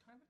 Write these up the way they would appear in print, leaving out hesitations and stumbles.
time.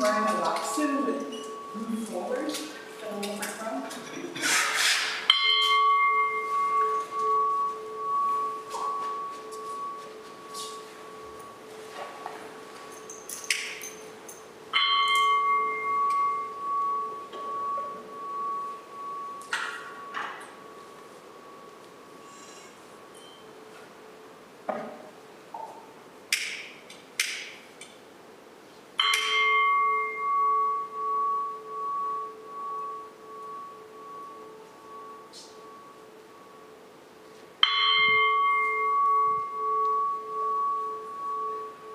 wearing a laksu with move forward, fill the microphone.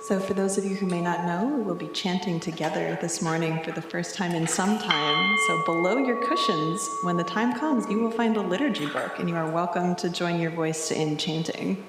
So for those of you who may not know, we will be chanting together this morning for the first time in some time. So below your cushions, when the time comes, you will find a liturgy book, and you are welcome to join your voice in chanting.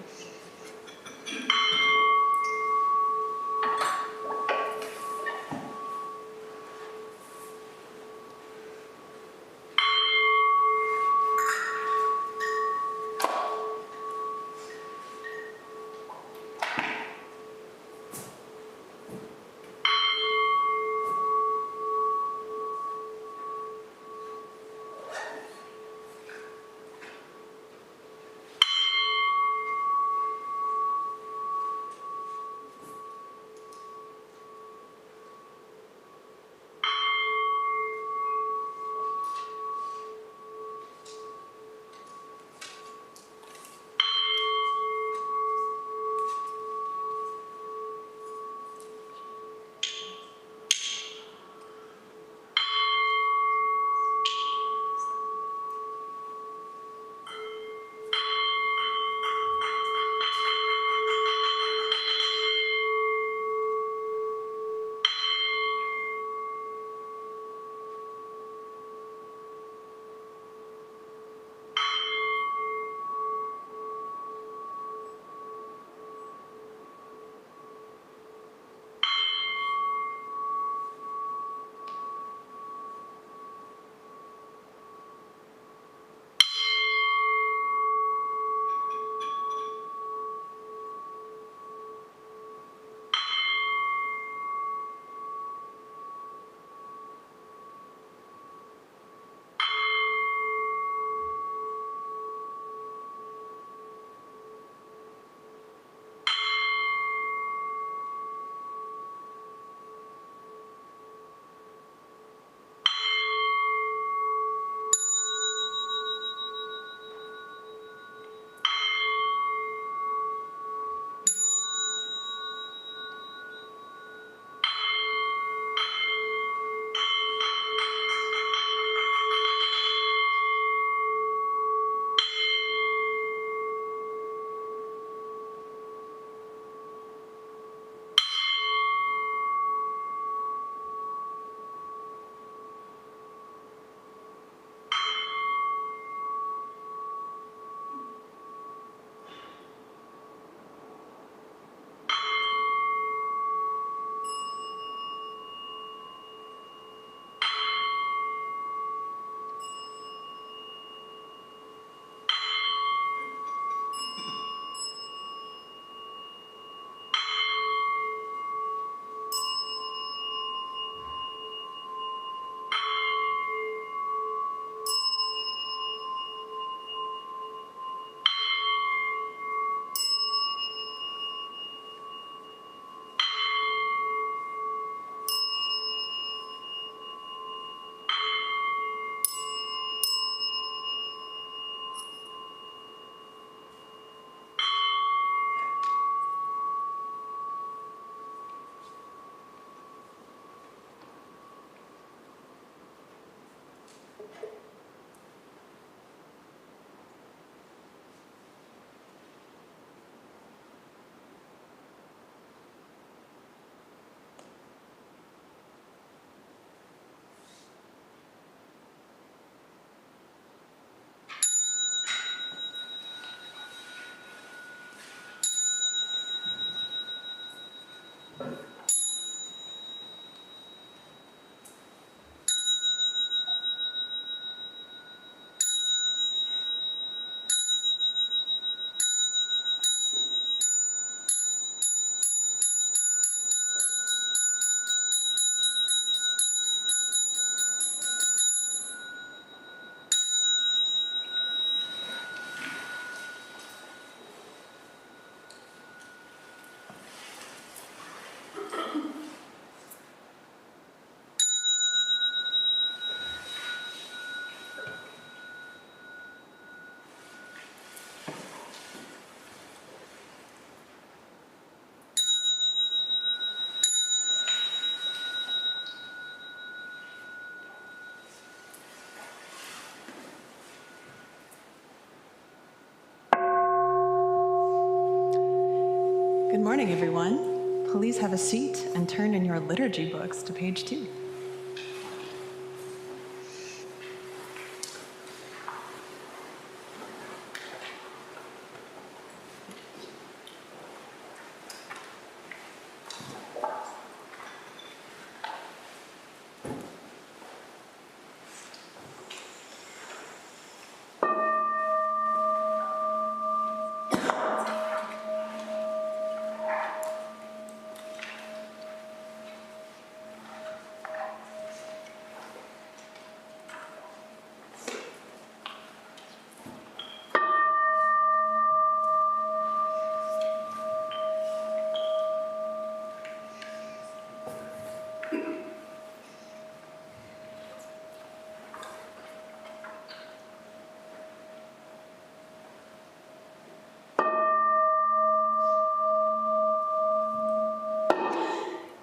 morning, everyone. Please have a seat and turn in your liturgy books to page 2.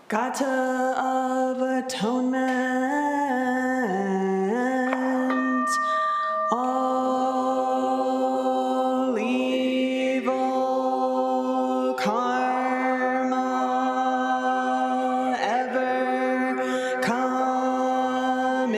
Gata of atonement, all evil karma ever committed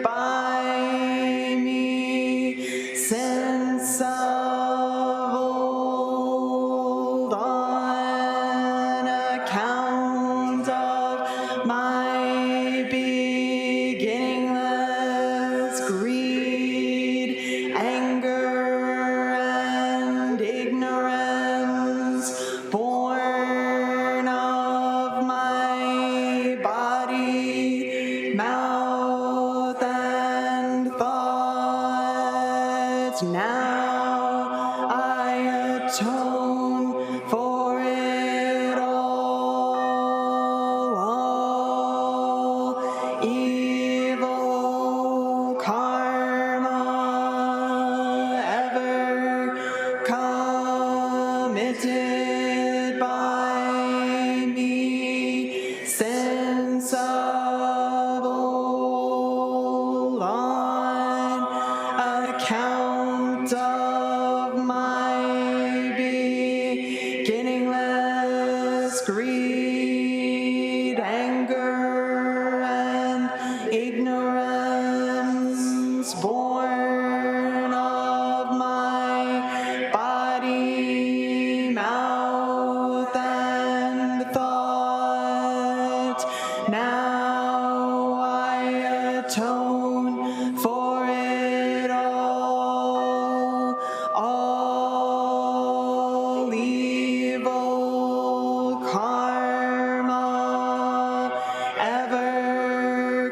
by me since of old on account of my beginningless greed, anger, and ignorance, born of my body, mouth, and thoughts. Now I atone for it all evil karma ever committed by me since of old on account of my beginningless greed, anger, and ignorance, born of my body, mouth, and thought. Now I atone for it all evil karma ever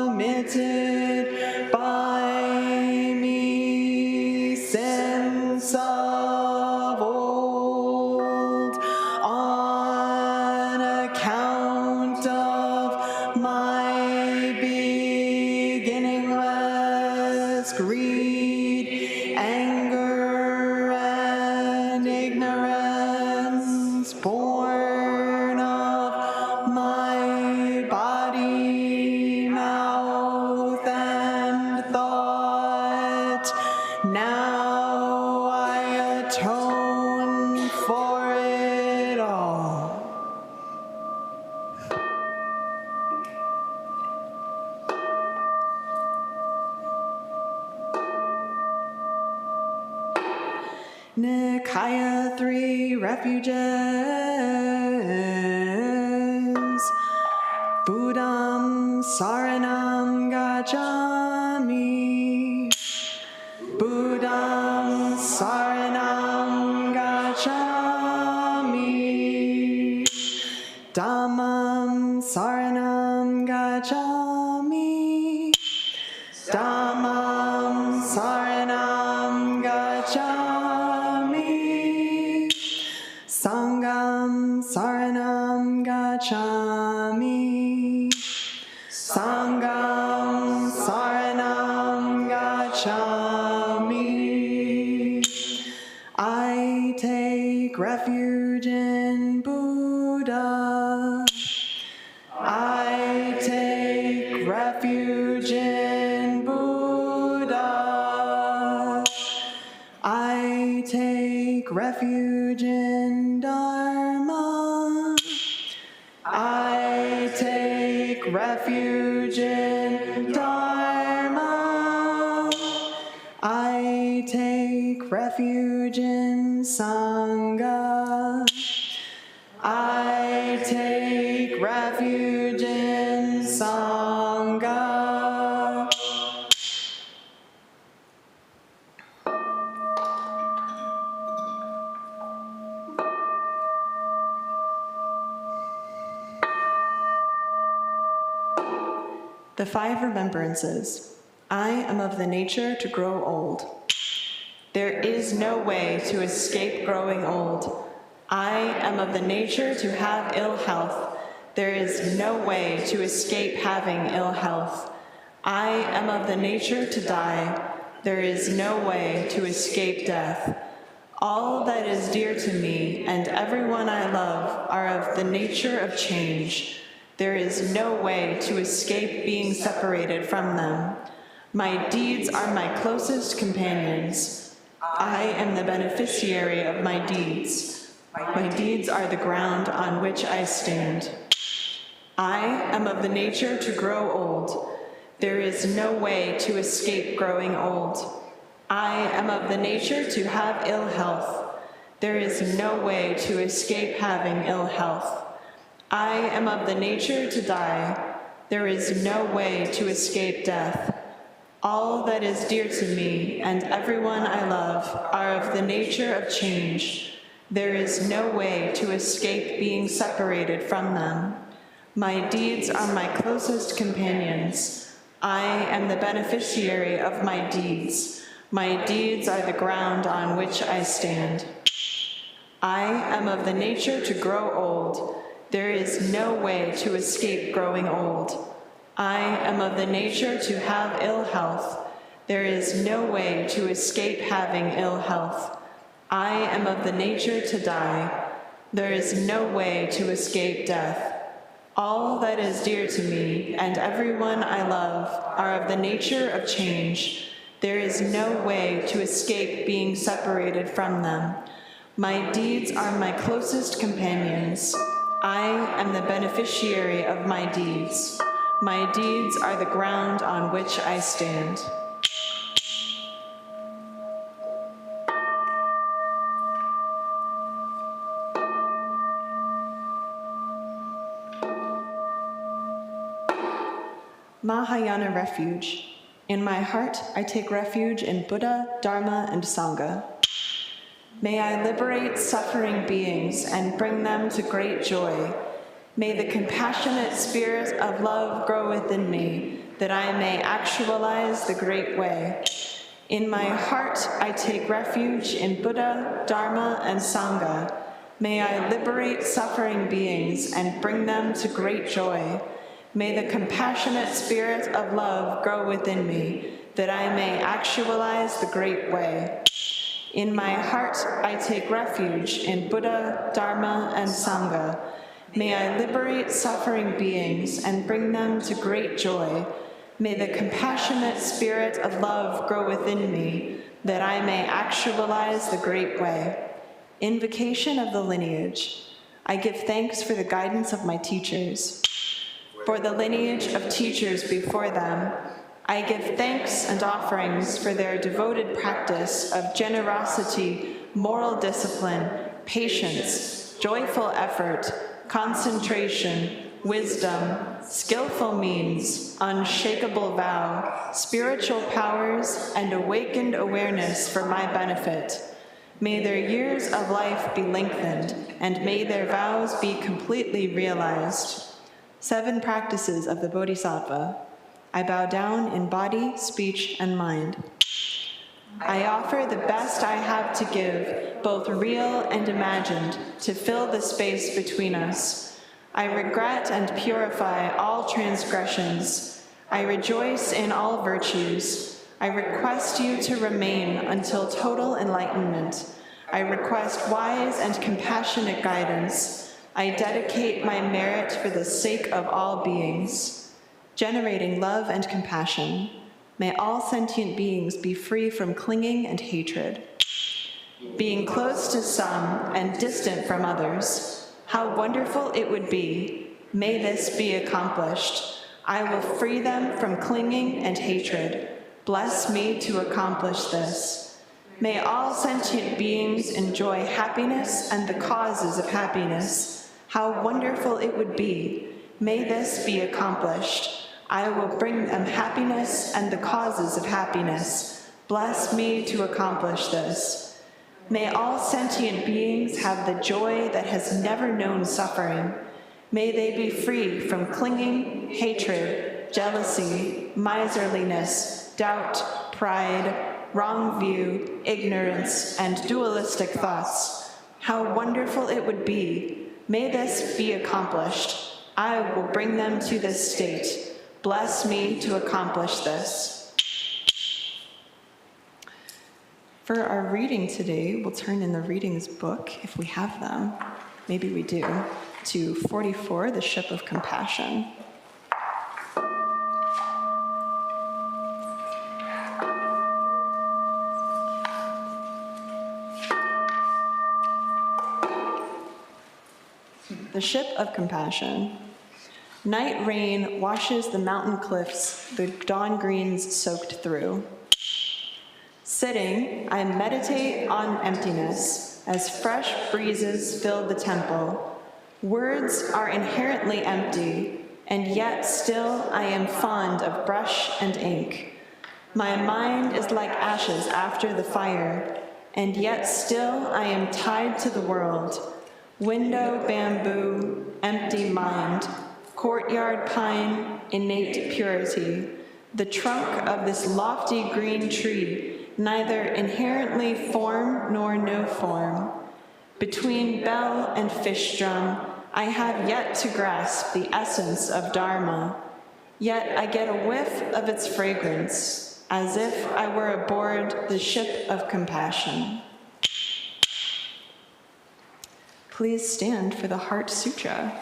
committed by me since of old on account of my beginningless greed, anger, and ignorance, born of my body, mouth, and thought. Now I atone for it all. Nikaya 3 Refuges. Buddham Saranam Gacchami. Buddham Saranam Gacchami. Dhammam Saranam Gacchami. Dhammam Saranam Gacchami. Sangham Saranam Gacchami. Sangham Saranam Gacchami. I take refuge in Buddha. I take refuge in Buddha. I take refuge refuge in Dharma. I take refuge in Sangha. I take refuge in Sangha. The 5 remembrances. I am of the nature to grow old. There is no way to escape growing old. I am of the nature to have ill health. There is no way to escape having ill health. I am of the nature to die. There is no way to escape death. All that is dear to me and everyone I love are of the nature of change. There is no way to escape being separated from them. My deeds are my closest companions. I am the beneficiary of my deeds. My deeds are the ground on which I stand. I am of the nature to grow old. There is no way to escape growing old. I am of the nature to have ill health. There is no way to escape having ill health. I am of the nature to die. There is no way to escape death. All that is dear to me and everyone I love are of the nature of change. There is no way to escape being separated from them. My deeds are my closest companions. I am the beneficiary of my deeds. My deeds are the ground on which I stand. I am of the nature to grow old. There is no way to escape growing old. I am of the nature to have ill health. There is no way to escape having ill health. I am of the nature to die. There is no way to escape death. All that is dear to me and everyone I love are of the nature of change. There is no way to escape being separated from them. My deeds are my closest companions. I am the beneficiary of my deeds. My deeds are the ground on which I stand. Mahayana Refuge. In my heart, I take refuge in Buddha, Dharma, and Sangha. May I liberate suffering beings and bring them to great joy. May the compassionate spirit of love grow within me, that I may actualize the great way. In my heart, I take refuge in Buddha, Dharma, and Sangha. May I liberate suffering beings and bring them to great joy. May the compassionate spirit of love grow within me, that I may actualize the great way. In my heart, I take refuge in Buddha, Dharma, and Sangha. May I liberate suffering beings and bring them to great joy. May the compassionate spirit of love grow within me, that I may actualize the great way. Invocation of the lineage. I give thanks for the guidance of my teachers. For the lineage of teachers before them, I give thanks and offerings for their devoted practice of generosity, moral discipline, patience, joyful effort, concentration, wisdom, skillful means, unshakable vow, spiritual powers, and awakened awareness for my benefit. May their years of life be lengthened, and may their vows be completely realized. 7 practices of the Bodhisattva. I bow down in body, speech, and mind. I offer the best I have to give, both real and imagined, to fill the space between us. I regret and purify all transgressions. I rejoice in all virtues. I request you to remain until total enlightenment. I request wise and compassionate guidance. I dedicate my merit for the sake of all beings. Generating love and compassion. May all sentient beings be free from clinging and hatred. Being close to some and distant from others. How wonderful it would be. May this be accomplished. I will free them from clinging and hatred. Bless me to accomplish this. May all sentient beings enjoy happiness and the causes of happiness. How wonderful it would be. May this be accomplished. I will bring them happiness and the causes of happiness. Bless me to accomplish this. May all sentient beings have the joy that has never known suffering. May they be free from clinging, hatred, jealousy, miserliness, doubt, pride, wrong view, ignorance, and dualistic thoughts. How wonderful it would be. May this be accomplished. I will bring them to this state. Bless me to accomplish this. For our reading today, we'll turn in the readings book, if we have them. Maybe we do. To 44, the Ship of Compassion. The Ship of Compassion. Night rain washes the mountain cliffs, the dawn greens soaked through. Sitting, I meditate on emptiness as fresh breezes fill the temple. Words are inherently empty, and yet still I am fond of brush and ink. My mind is like ashes after the fire, and yet still I am tied to the world. Window bamboo, empty mind, courtyard pine, innate purity. The trunk of this lofty green tree, neither inherently form nor no form. Between bell and fish drum, I have yet to grasp the essence of Dharma. Yet I get a whiff of its fragrance, as if I were aboard the Ship of Compassion. Please stand for the Heart Sutra.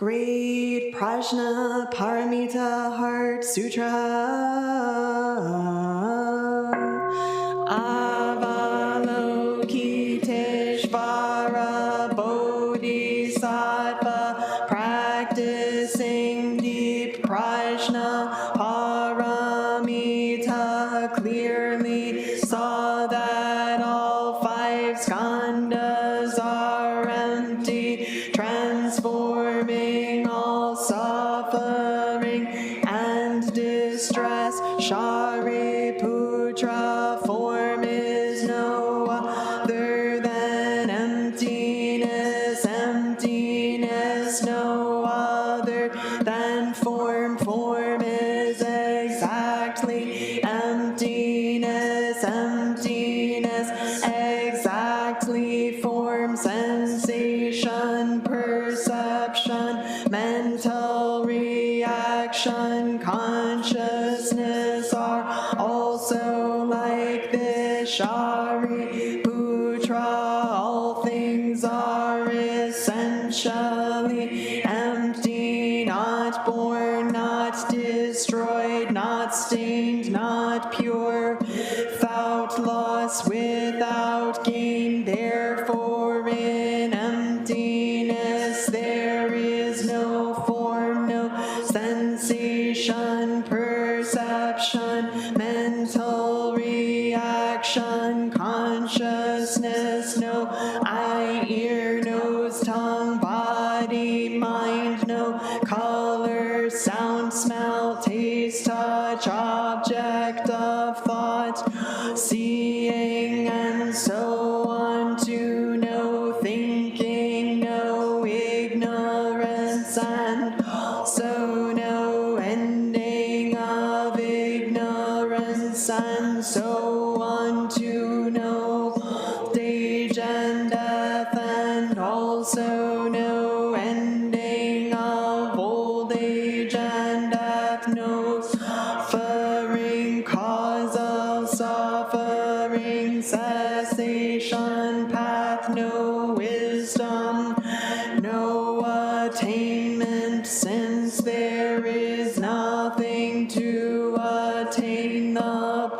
Great Prajna Paramita Heart Sutra. Avalokiteshvara Bodhisattva, practicing deep Prajna Paramita, clearly saw that all five skandhas are empty, transforming all suffering and distress. Shariputra, form is no other than emptiness, emptiness no other than form, form is exactly emptiness, emptiness exactly form, sensation, perception, mental reaction, consciousness are also like this. Shariputra, all things are essentially empty, not born, not destroyed, not stained, not pure, without loss, without gain, therefore consciousness, no eye, ear, nose, tongue, body, mind, no color, sound, smell, taste, touch, object of thought, seeing, and so on, to no thinking, no ignorance, and also no ending of ignorance, and so on, to no stage and death, and also no ending of old age and death, no suffering, cause of suffering, cessation, path, no wisdom, no attainment, since there is nothing to attain. The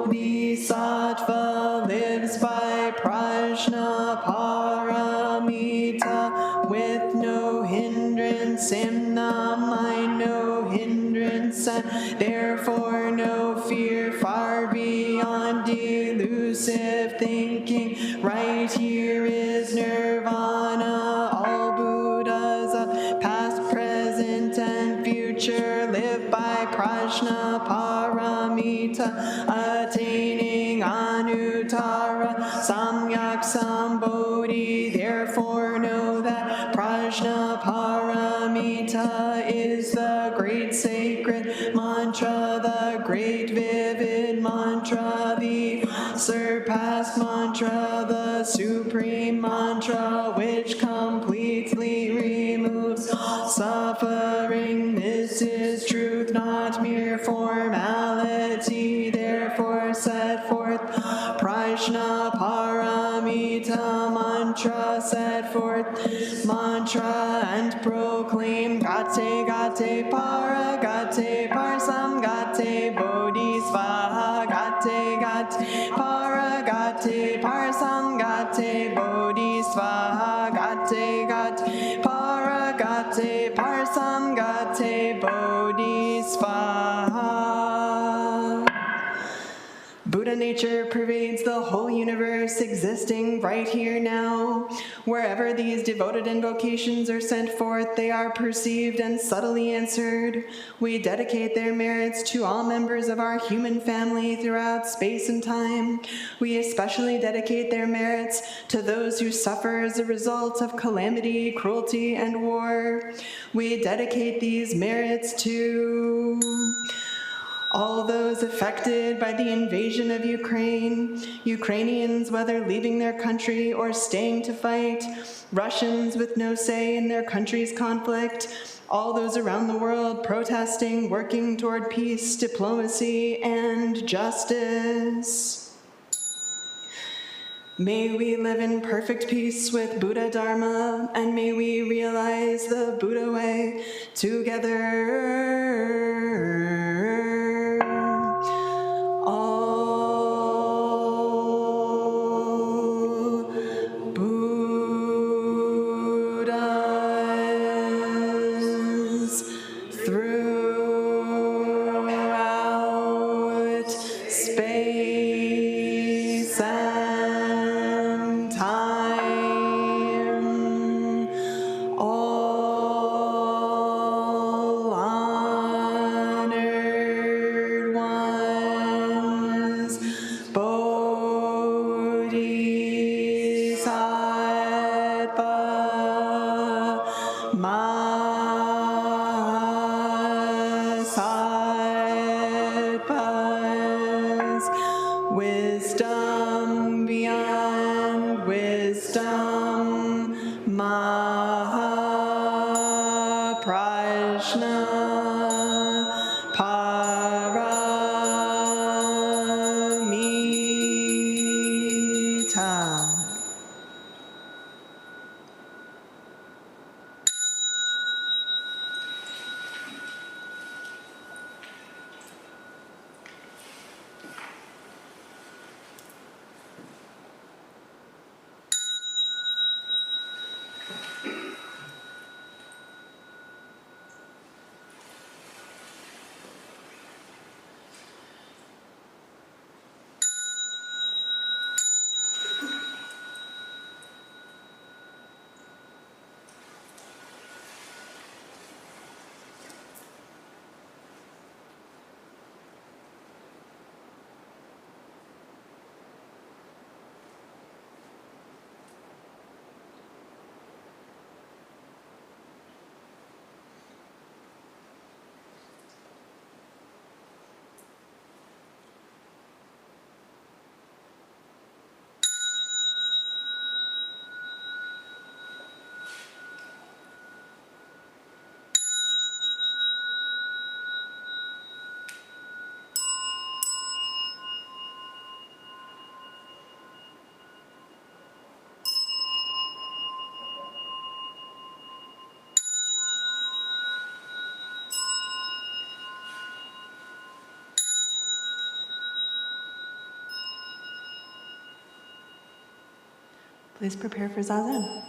Bodhisattva lives by prajna paramita with no hindrance in the mind, no hindrance, and therefore no fear, far beyond elusive thinking. Right here is nirvana. All Buddhas of past, present, and future live by prajna paramita, attaining anuttara samyak sambodhi. Therefore know that prajna paramita is the great sacred mantra, the great vivid mantra, the surpassed mantra, the supreme mantra, which completely removes suffering. This is truth, not mere formality. Therefore set forth prajna paramita mantra, set forth mantra and proclaim gate gate para gate parsam gate bodhisvaha gate gate para gate parsam gate bodhisvaha gate gate para gate parsam gate bodhisvaha. Buddha nature pervades the whole universe, existing right here now. Wherever these devoted invocations are sent forth, they are perceived and subtly answered. We dedicate their merits to all members of our human family throughout space and time. We especially dedicate their merits to those who suffer as a result of calamity, cruelty, and war. We dedicate these merits to all those affected by the invasion of Ukraine, Ukrainians, whether leaving their country or staying to fight, Russians with no say in their country's conflict, all those around the world protesting, working toward peace, diplomacy, and justice. May we live in perfect peace with Buddha Dharma, and may we realize the Buddha way together. All Buddhas throughout space and time, all honored ones, Bodhisattva, Mahasattvas, wisdom beyond wisdom, Mahaprajna Paramita. Please prepare for Zazen.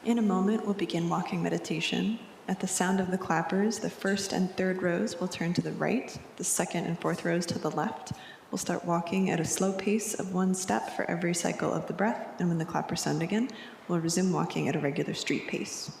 In a moment, we'll begin walking meditation. At the sound of the clappers, the first and third rows will turn to the right, the second and fourth rows to the left. We'll start walking at a slow pace of 1 step for every cycle of the breath, and when the clappers sound again, we'll resume walking at a regular street pace.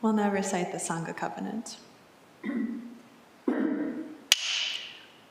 We'll now recite the Sangha Covenant.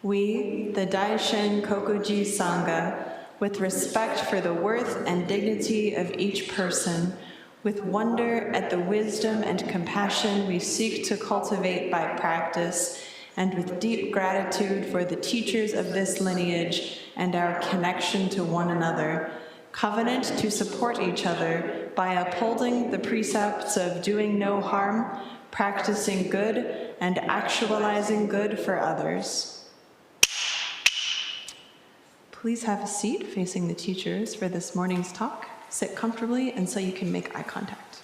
We, the Daishin Kokuji Sangha, with respect for the worth and dignity of each person, with wonder at the wisdom and compassion we seek to cultivate by practice, and with deep gratitude for the teachers of this lineage and our connection to one another, covenant to support each other by upholding the precepts of doing no harm, practicing good, and actualizing good for others. Please have a seat facing the teachers for this morning's talk. Sit comfortably and so you can make eye contact.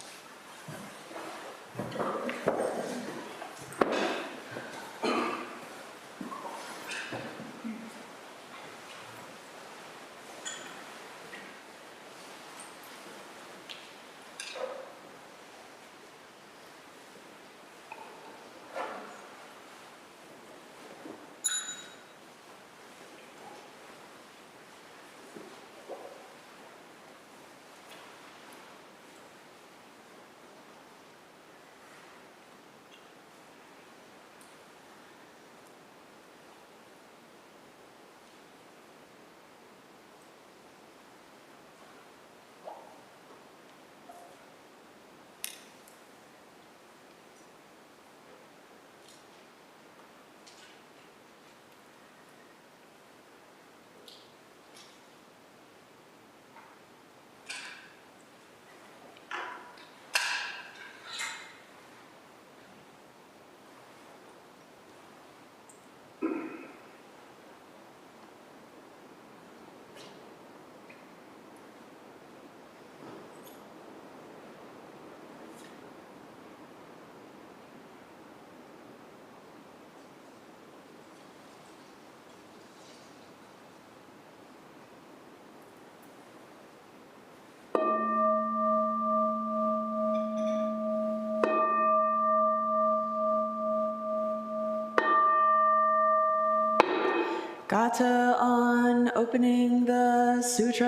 Gata on opening the sutra.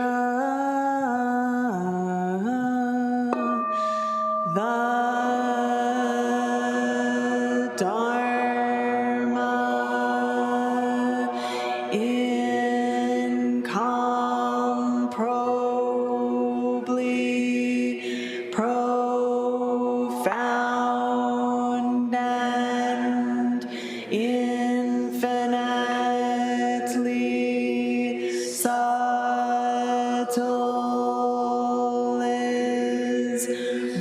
The Dharma incomparably profound and infinitely subtle is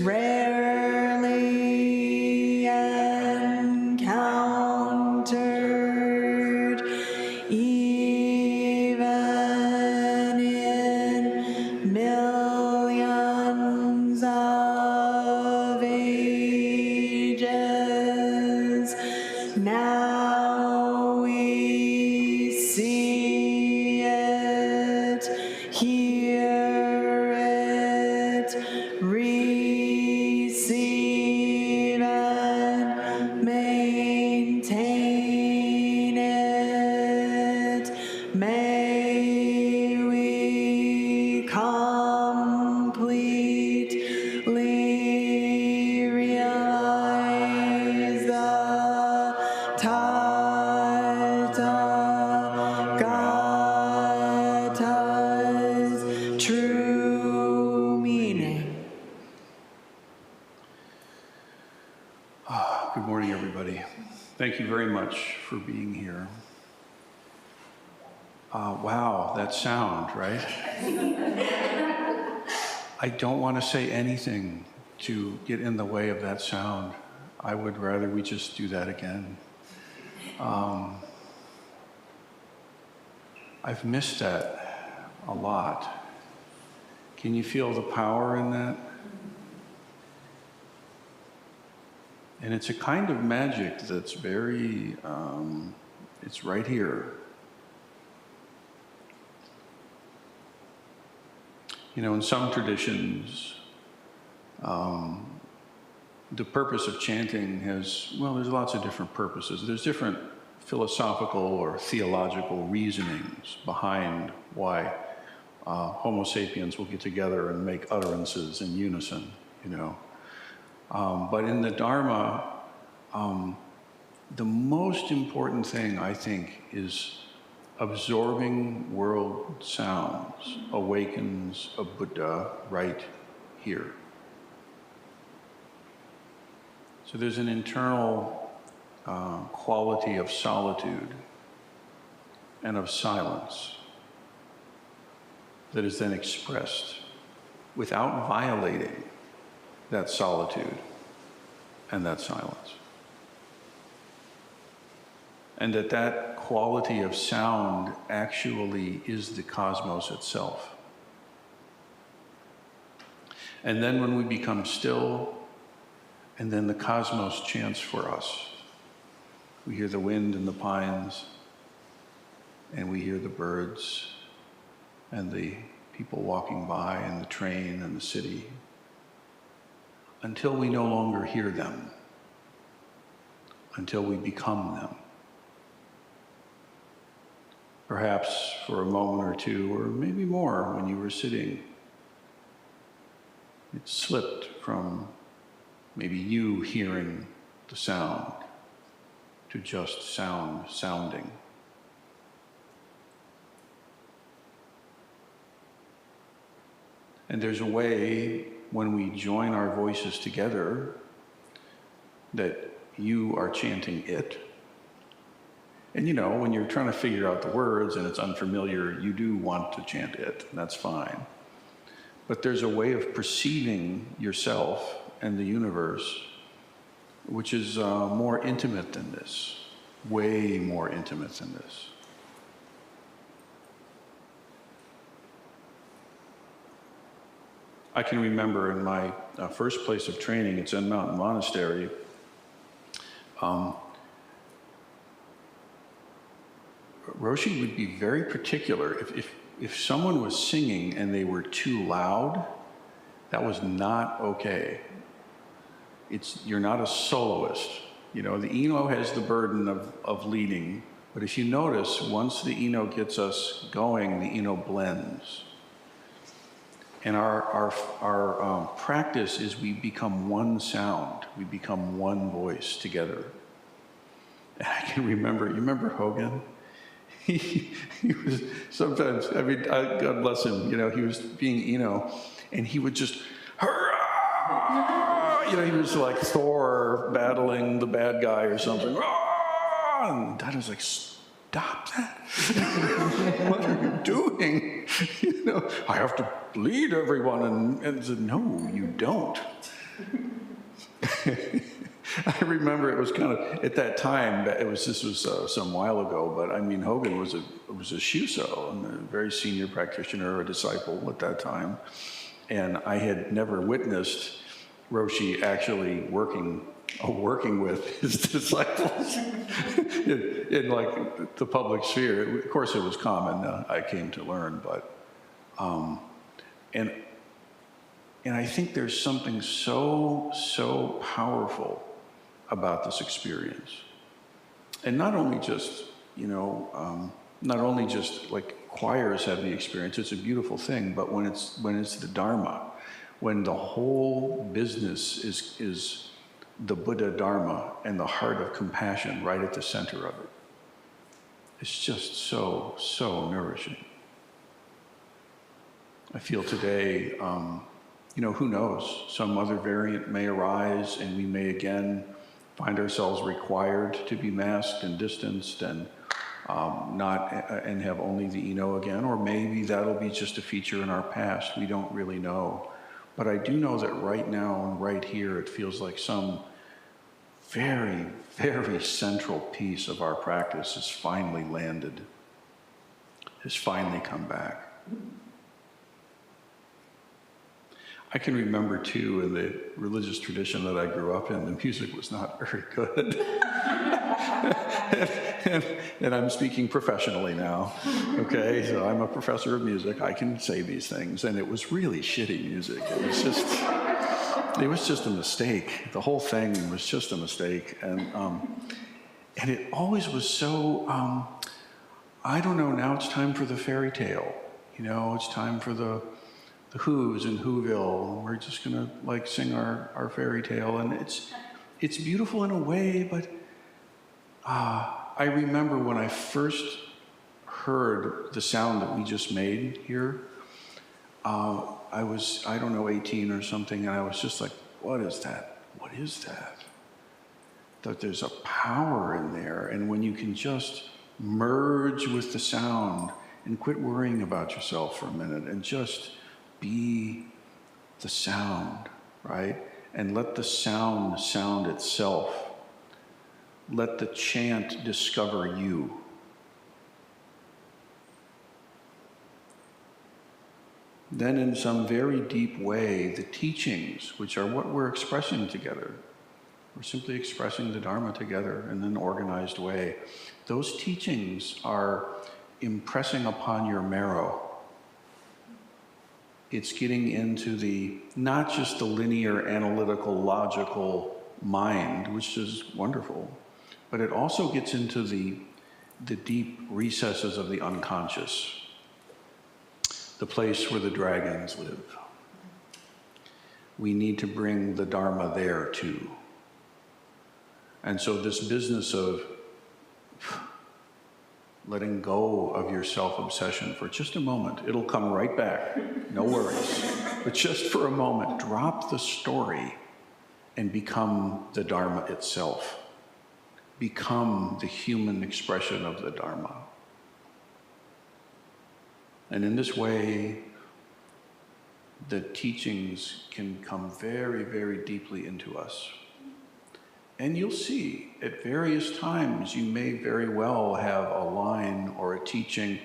rarely encountered, even in millions of ages. Now we see it, hear it, receive and maintain it. May we completely realize the Tathagata's true meaning. Good morning, everybody. Thank you very much for being here. Wow, that sound, right? I don't want to say anything to get in the way of that sound. I would rather we just do that again. I've missed that a lot. Can you feel the power in that? And it's a kind of magic that's very, it's right here. You know, in some traditions, the purpose of chanting has, well, there's lots of different purposes. There's different philosophical or theological reasonings behind why Homo sapiens will get together and make utterances in unison, you know. But in the Dharma, the most important thing, I think, is absorbing world sounds awakens a Buddha right here. So there's an internal quality of solitude and of silence that is then expressed without violating that solitude and that silence. And that quality of sound actually is the cosmos itself. And then when we become still, and then the cosmos chants for us. We hear the wind in the pines, and we hear the birds, and the people walking by, and the train, and the city, until we no longer hear them, until we become them. Perhaps for a moment or two, or maybe more, when you were sitting, it slipped from maybe you hearing the sound to just sounding. And there's a way when we join our voices together that you are chanting it. And you know, when you're trying to figure out the words and it's unfamiliar, you do want to chant it, and that's fine. But there's a way of perceiving yourself and the universe which is more intimate than this, way more intimate than this. I can remember in my first place of training at Zen Mountain Monastery, Roshi would be very particular. If someone was singing and they were too loud, that was not okay. You're not a soloist. You know, the Ino has the burden of leading, but if you notice, once the Ino gets us going, the Ino blends. And our practice is we become one sound. We become one voice together. And I can remember, you remember Hogan? He was sometimes, I mean, God bless him, you know, he was being Ino, and he would just, hurrah! You know, he was like Thor battling the bad guy or something. And Dad was like, stop that. What are you doing? You know, I have to lead everyone. And said, no, you don't. I remember it was kind of, at that time, this was some while ago, but I mean, Hogan was a Shuso, and a very senior practitioner, a disciple at that time. And I had never witnessed Roshi actually working with his disciples in like the public sphere. Of course, it was common, I came to learn, but, and I think there's something so powerful about this experience. And not only just, you know, not only just like choirs have the experience, it's a beautiful thing, but when it's the Dharma, when the whole business is the Buddha Dharma and the heart of compassion right at the center of it, it's just so nourishing. I feel today, you know, who knows, some other variant may arise and we may again find ourselves required to be masked and distanced and and have only the Ino again, or maybe that'll be just a feature in our past. We don't really know. But I do know that right now and right here, it feels like some very, very central piece of our practice has finally landed, has finally come back. I can remember, too, in the religious tradition that I grew up in, the music was not very good. and I'm speaking professionally now, okay? So I'm a professor of music. I can say these things. And it was really shitty music. It was just a mistake. The whole thing was just a mistake. And it always was so, I don't know, now it's time for the fairy tale. You know, it's time for the the Who's in Whoville. And we're just going to like sing our fairy tale. And it's beautiful in a way, but I remember when I first heard the sound that we just made here, I was, I don't know, 18 or something, and I was just like, what is that? What is that? That there's a power in there, and when you can just merge with the sound and quit worrying about yourself for a minute and just be the sound, right? And let the sound sound itself. Let the chant discover you. Then in some very deep way, the teachings, which are what we're expressing together, we're simply expressing the Dharma together in an organized way. Those teachings are impressing upon your marrow. It's getting into not just the linear, analytical, logical mind, which is wonderful, but it also gets into the deep recesses of the unconscious, the place where the dragons live. We need to bring the Dharma there too. And so this business of letting go of your self-obsession for just a moment, it'll come right back, no worries. But just for a moment, drop the story and become the Dharma itself. Become the human expression of the Dharma. And in this way, the teachings can come very, very deeply into us. And you'll see, at various times, you may very well have a line or a teaching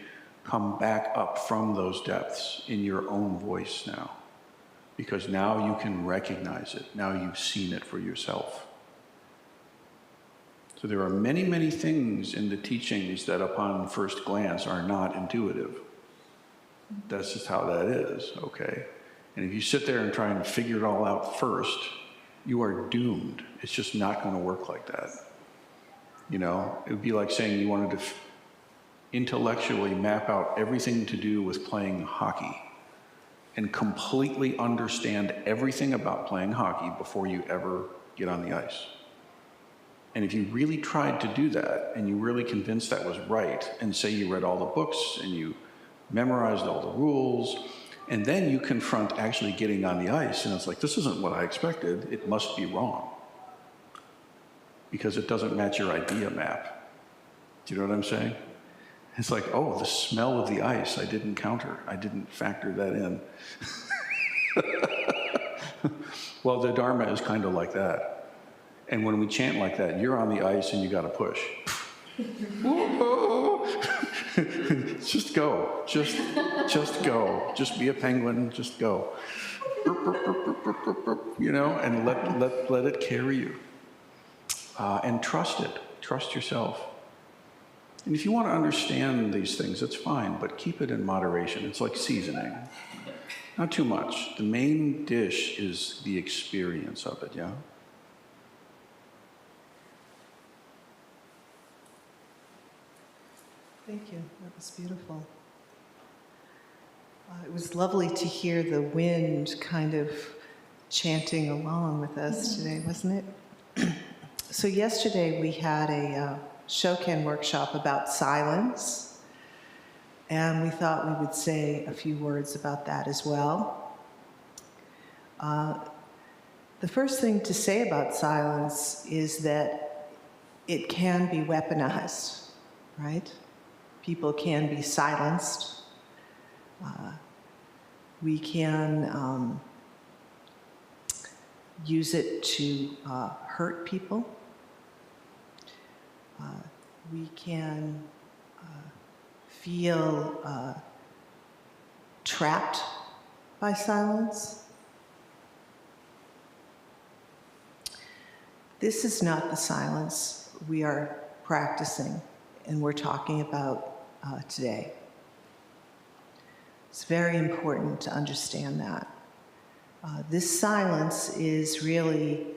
come back up from those depths in your own voice now. Because now you can recognize it. Now you've seen it for yourself. So there are many, many things in the teachings that upon first glance are not intuitive. That's just how that is, okay? And if you sit there and try and figure it all out first, you are doomed. It's just not going to work like that. You know, it would be like saying you wanted to intellectually map out everything to do with playing hockey and completely understand everything about playing hockey before you ever get on the ice. And if you really tried to do that and you really convinced that was right, and say you read all the books and you memorized all the rules, and then you confront actually getting on the ice, and it's like, this isn't what I expected, it must be wrong. Because it doesn't match your idea map. Do you know what I'm saying? It's like, oh, the smell of the ice, I didn't factor that in. Well, the Dharma is kind of like that. And when we chant like that, you're on the ice and you gotta push. Just go, just go. Just be a penguin, just go. You know, and let it carry you. And trust it, trust yourself. And if you want to understand these things, that's fine, but keep it in moderation. It's like seasoning. Not too much. The main dish is the experience of it, yeah? Thank you. That was beautiful. It was lovely to hear the wind kind of chanting along with us today, wasn't it? So yesterday we had a Shoken workshop about silence, and we thought we would say a few words about that as well. The first thing to say about silence is that it can be weaponized, right? People can be silenced. We can use it to hurt people. We can feel trapped by silence. This is not the silence we are practicing and we're talking about today. It's very important to understand that. This silence is really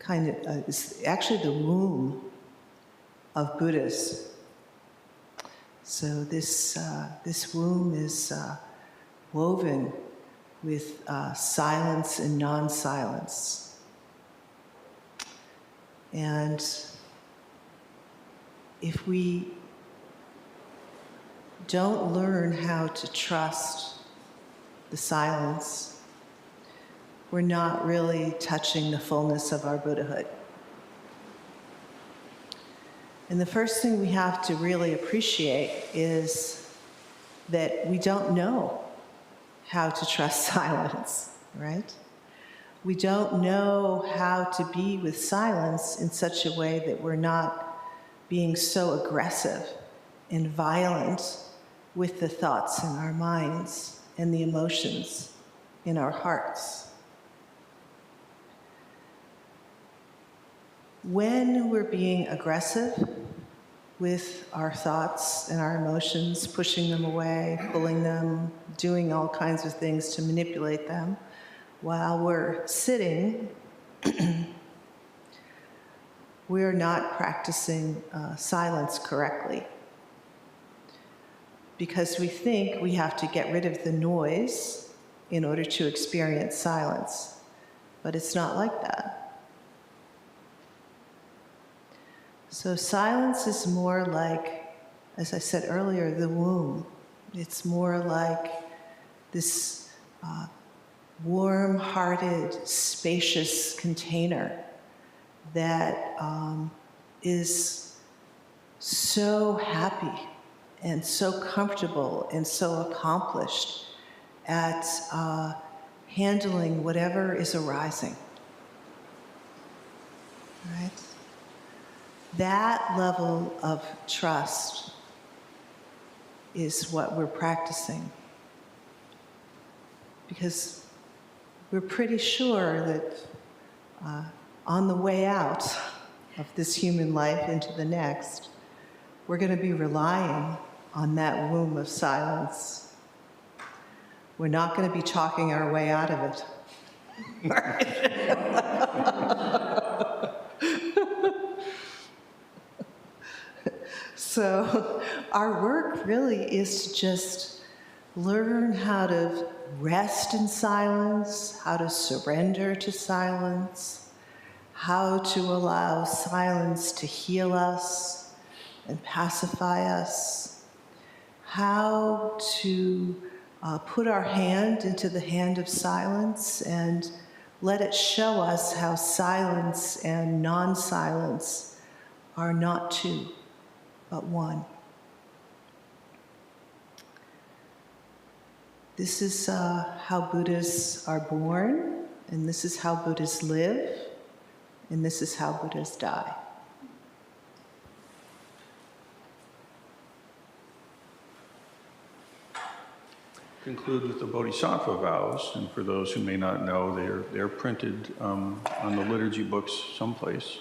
it's actually the womb of Buddhas. So this womb is woven with silence and non-silence. And if we don't learn how to trust the silence, we're not really touching the fullness of our Buddhahood. And the first thing we have to really appreciate is that we don't know how to trust silence, right? We don't know how to be with silence in such a way that we're not being so aggressive and violent with the thoughts in our minds and the emotions in our hearts. When we're being aggressive with our thoughts and our emotions, pushing them away, pulling them, doing all kinds of things to manipulate them, while we're sitting, we're not practicing silence correctly. Because we think we have to get rid of the noise in order to experience silence. But it's not like that. So silence is more like, as I said earlier, the womb. It's more like this warm-hearted, spacious container that is so happy and so comfortable and so accomplished at handling whatever is arising. Right? That level of trust is what we're practicing. Because we're pretty sure that on the way out of this human life into the next, we're going to be relying on that womb of silence. We're not going to be talking our way out of it. So our work really is to just learn how to rest in silence, how to surrender to silence, how to allow silence to heal us and pacify us, how to put our hand into the hand of silence and let it show us how silence and non-silence are not two, but one. This is how Buddhas are born, and this is how Buddhas live, and this is how Buddhas die. Conclude with the Bodhisattva vows, and for those who may not know, they're printed on the liturgy books someplace.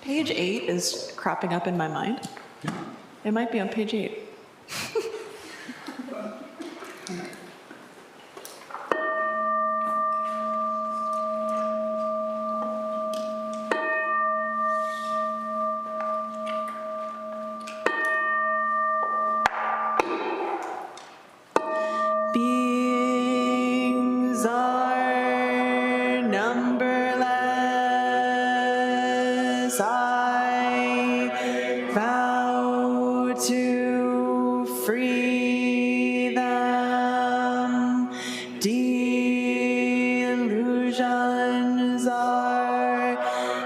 Page 8 is cropping up in my mind. Yeah. It might be on page 8. Beings are numberless. I vow to free them. Delusions are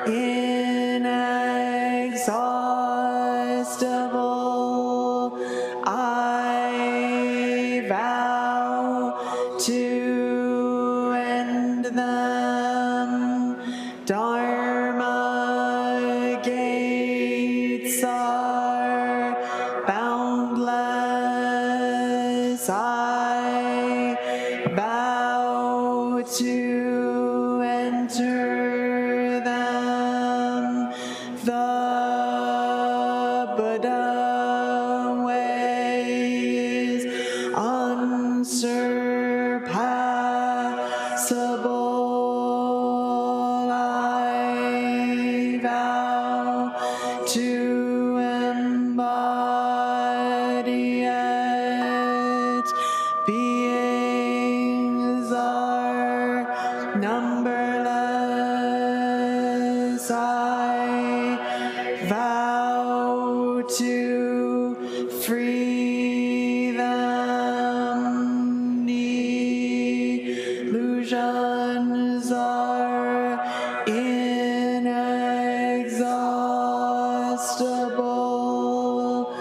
inexhaustible. I vow to end them. Dharma gates are boundless. I vow to enter them. The Buddha way is unsurpassable. I vow to embody it. Beings are numberless. I vow to free them. Illusions are inexhaustible.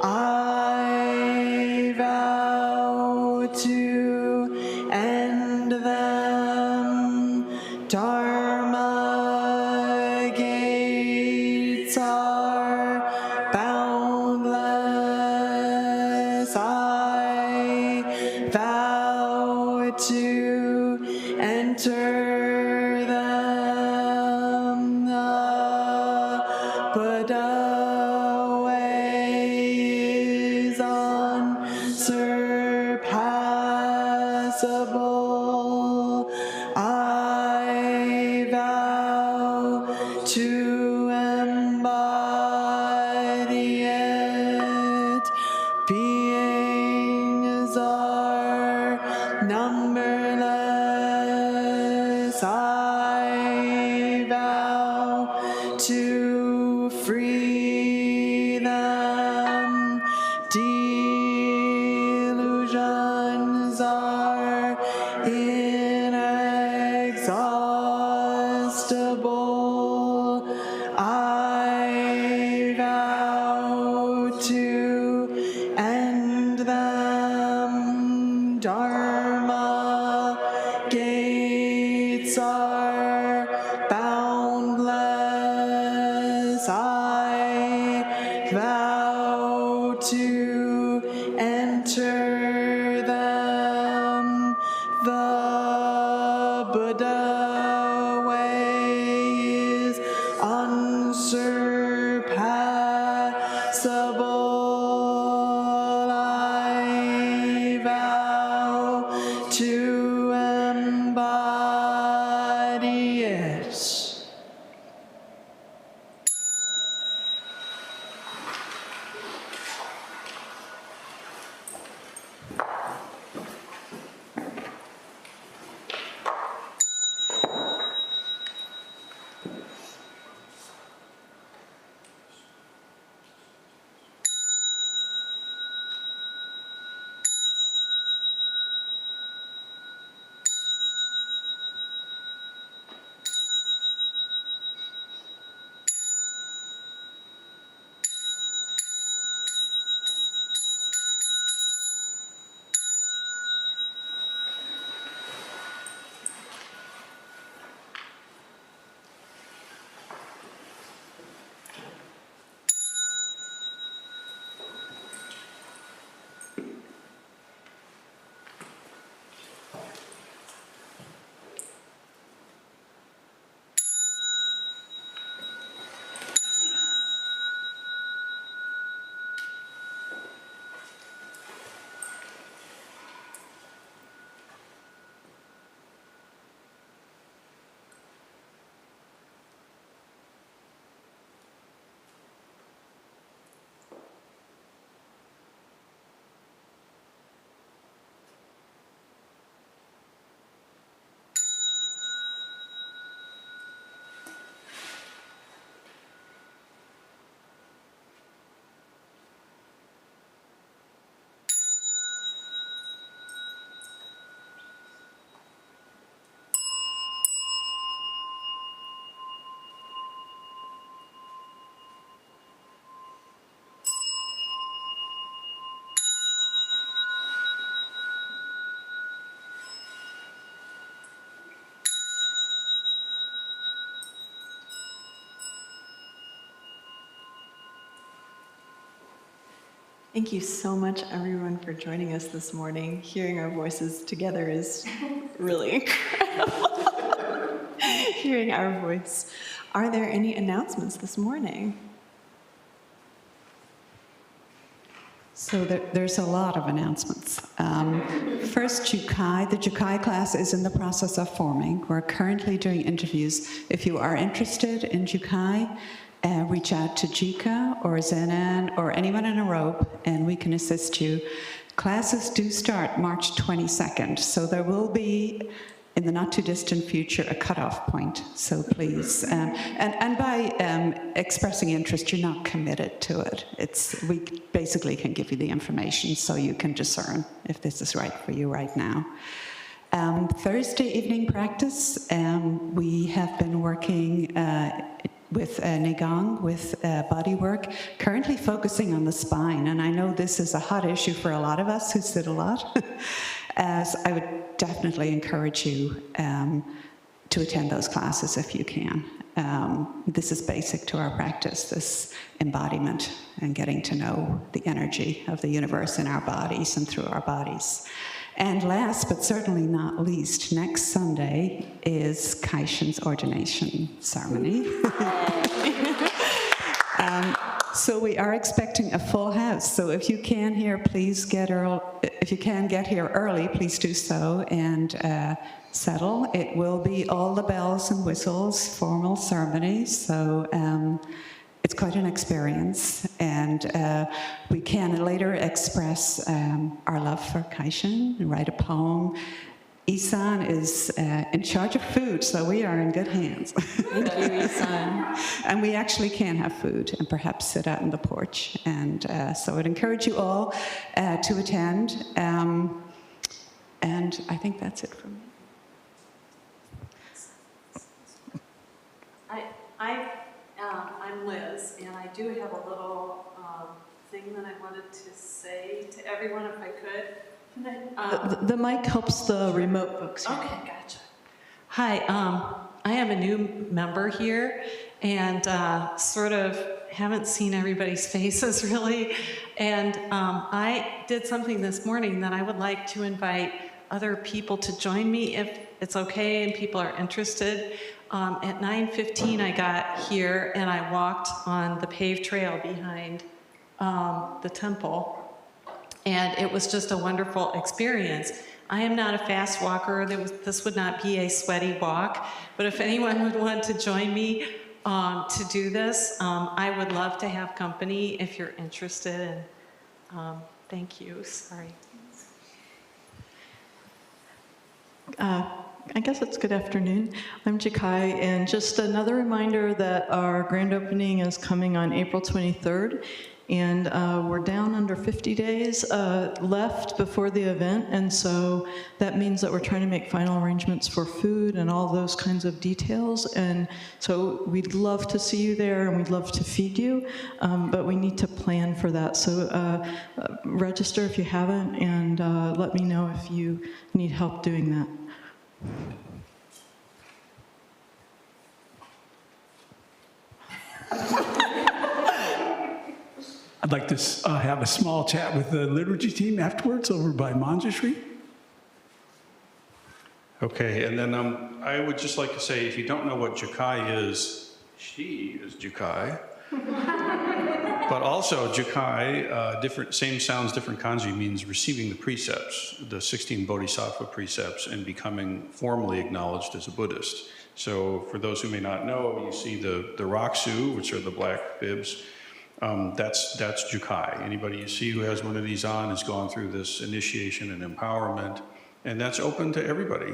I vow to end them. Dharma gates are boundless. I vow to enter them. The Buddha way is unsurpassable. I vow to embody it. Beings are numberless. I vow to free them. Delusions are inexhaustible. I vow to end them. Dharma gates are boundless. I vow to enter them. The Buddha way is unsurpassable. I vow to embody it. Thank you so much, everyone, for joining us this morning. Hearing our voices together is really incredible. Hearing our voice. Are there any announcements this morning? So there's a lot of announcements. First, Jukai. The Jukai class is in the process of forming. We're currently doing interviews. If you are interested in Jukai, reach out to Jika or Zenan or anyone in a robe, and we can assist you. Classes do start March 22nd, so there will be in the not too distant future, a cutoff point. So please, and by expressing interest, you're not committed to it. We basically can give you the information so you can discern if this is right for you right now. Thursday evening practice, we have been working with Negang, with body work, currently focusing on the spine. And I know this is a hot issue for a lot of us who sit a lot. So I would definitely encourage you to attend those classes if you can. This is basic to our practice, this embodiment and getting to know the energy of the universe in our bodies and through our bodies. And last, but certainly not least, next Sunday is Kaisen's ordination ceremony. So we are expecting a full house. So if you can here, please get here early, please do so and settle. It will be all the bells and whistles, formal ceremony. So it's quite an experience, and we can later express our love for Kaisen and write a poem. Isan is in charge of food, so we are in good hands. Thank you, Isan. And we actually can have food and perhaps sit out on the porch. And so I'd encourage you all to attend. And I think that's it for me. I'm Liz, and I do have a little thing that I wanted to say to everyone if I could. The mic helps the remote folks. Okay, gotcha. Hi, I am a new member here, and sort of haven't seen everybody's faces really. And I did something this morning that I would like to invite other people to join me if it's okay and people are interested. At 9:15 I got here and I walked on the paved trail behind the temple, and it was just a wonderful experience. I am not a fast walker. This would not be a sweaty walk, but if anyone would want to join me to do this, I would love to have company if you're interested. And thank you. Sorry. I guess it's good afternoon. I'm Jakai, and just another reminder that our grand opening is coming on April 23rd, and we're down under 50 days left before the event, and so that means that we're trying to make final arrangements for food and all those kinds of details, and so we'd love to see you there, and we'd love to feed you, but we need to plan for that. So register if you haven't, and let me know if you need help doing that. I'd like to have a small chat with the liturgy team afterwards over by Manjashri. Okay, and then I would just like to say, if you don't know what Jukai is, she is Jukai. But also, Jukai, same sounds, different kanji, means receiving the precepts, the 16 Bodhisattva precepts, and becoming formally acknowledged as a Buddhist. So for those who may not know, you see the Raksu, which are the black bibs. That's Jukai. Anybody you see who has one of these on has gone through this initiation and empowerment, and that's open to everybody.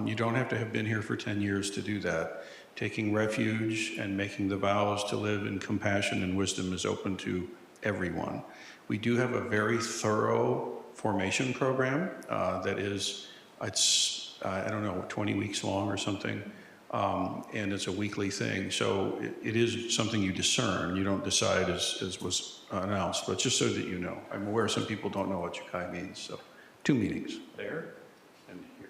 You don't have to have been here for 10 years to do that. Taking refuge and making the vows to live in compassion and wisdom is open to everyone. We do have a very thorough formation program that is, I don't know, 20 weeks long or something. And it's a weekly thing, so it is something you discern. You don't decide as was announced, but just so that you know. I'm aware some people don't know what Jukai means, so 2 meetings, there and here.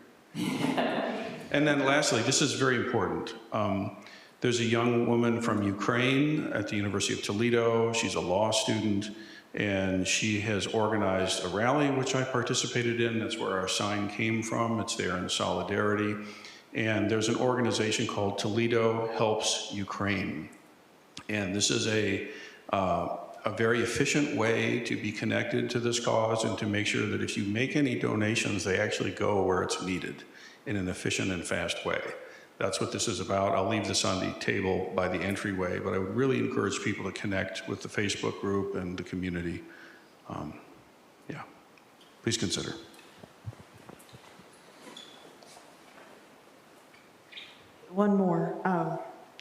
And then lastly, this is very important. There's a young woman from Ukraine at the University of Toledo. She's a law student, and she has organized a rally, which I participated in. That's where our sign came from. It's there in solidarity. And there's an organization called Toledo Helps Ukraine. And this is a very efficient way to be connected to this cause and to make sure that if you make any donations, they actually go where it's needed in an efficient and fast way. That's what this is about. I'll leave this on the table by the entryway, but I would really encourage people to connect with the Facebook group and the community. Yeah, please consider. One more.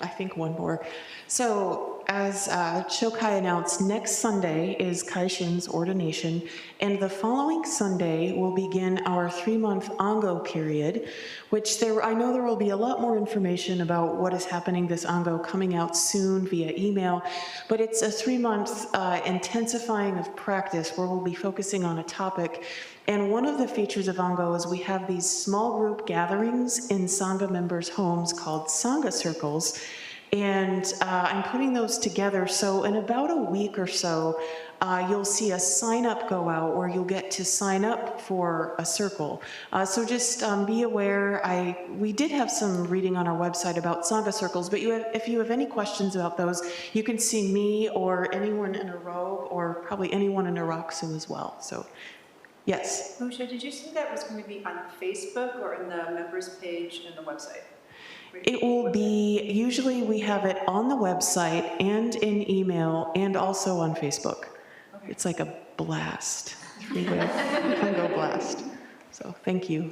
I think one more. So, as Shokai announced, next Sunday is Kaishin's ordination, and the following Sunday will begin our 3-month Ango period, which I know there will be a lot more information about what is happening this Ango coming out soon via email, but it's a 3-month intensifying of practice where we'll be focusing on a topic. And one of the features of Ango is we have these small group gatherings in Sangha members' homes called Sangha Circles. And I'm putting those together, so in about a week or so, you'll see a sign up go out where you'll get to sign up for a circle. So just be aware, we did have some reading on our website about Sangha Circles, but if you have any questions about those, you can see me or anyone in a robe or probably anyone in a Raksu as well. So, yes? Moshe, did you say that was going to be on Facebook or in the members page and the website? It will be, usually we have it on the website and in email and also on Facebook. Okay. It's like a blast, 3-way Ango blast. So thank you.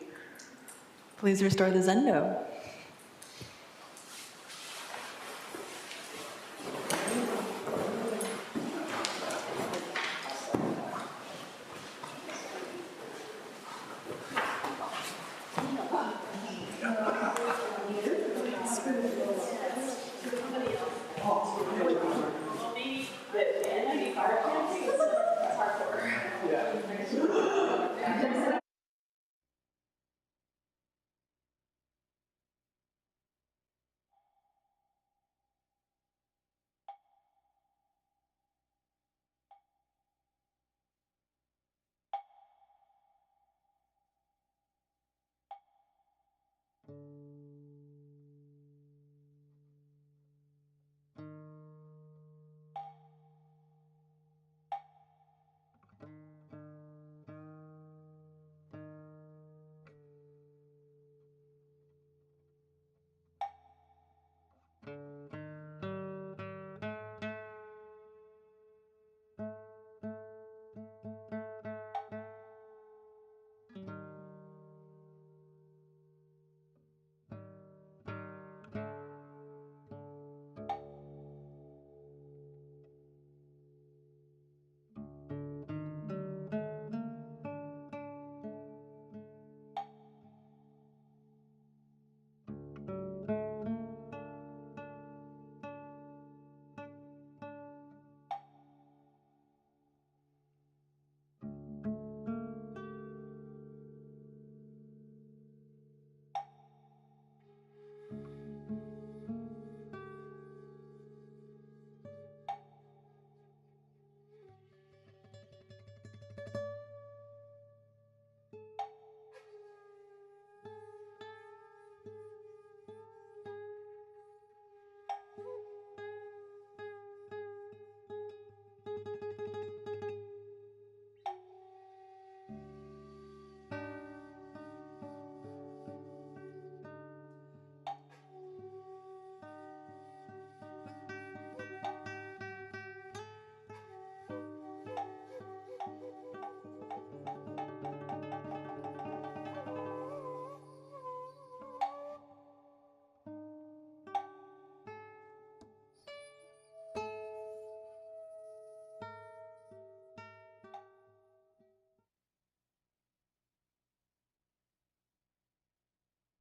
Please restore the Zendo.